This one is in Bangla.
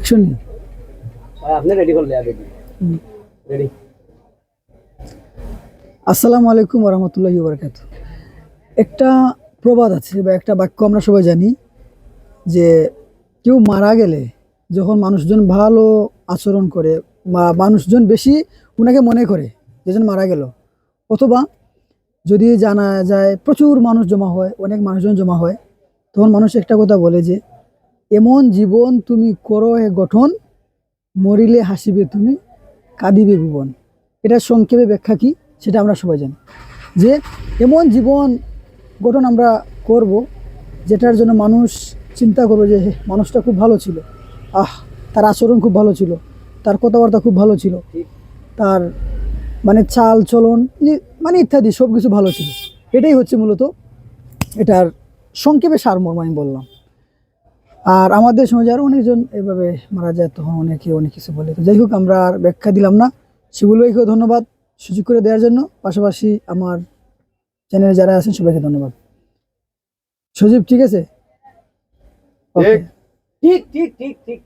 অ্যাকশন নি আপনি রেডি করলে আগে রেডি। আসসালামু আলাইকুম ওয়া রাহমাতুল্লাহি ওয়া বারাকাতুহু। একটা প্রবাদ আছে বা একটা বাক্য আমরা সবাই জানি যে কেউ মারা গেলে যখন মানুষজন ভালো আচরণ করে বা মানুষজন বেশি উনাকে মনে করে যেজন মারা গেল, অথবা যদি জানা যায় প্রচুর মানুষ জমা হয়, অনেক মানুষজন জমা হয়, তখন মানুষ একটা কথা বলে যে এমন জীবন তুমি করো হে গঠন, মরিলে হাসিবে তুমি, কাঁদিবে ভুবন। এটা সংক্ষেপে ব্যাখ্যা কি সেটা আমরা সবাই জানি যে এমন জীবন গঠন আমরা করব যেটার জন্য মানুষ চিন্তা করবে যে "হে, মানুষটা খুব ভালো ছিল, তার আচরণ খুব ভালো ছিল, তার কথাবার্তা খুব ভালো ছিল, তার মানে চাল চলন মানে ইত্যাদি সব কিছু ভালো ছিল"। এটাই হচ্ছে মূলত এটার সংক্ষেপে সারমর্ম আমি বললাম। আর আমাদের সমাজে আরও অনেকজন এভাবে মারা যায়, তখন অনেকে অনেক কিছু বলে। তো যাই হোক, আমরা আর ব্যাখ্যা দিলাম না। শিবুল ভাইকেও ধন্যবাদ সুযোগ করে দেওয়ার জন্য, পাশাপাশি আমার চ্যানেলে যারা আছেন সবাইকে ধন্যবাদ। সজীব, ঠিক আছে? ওকে। ঠিক ঠিক ঠিক ঠিক।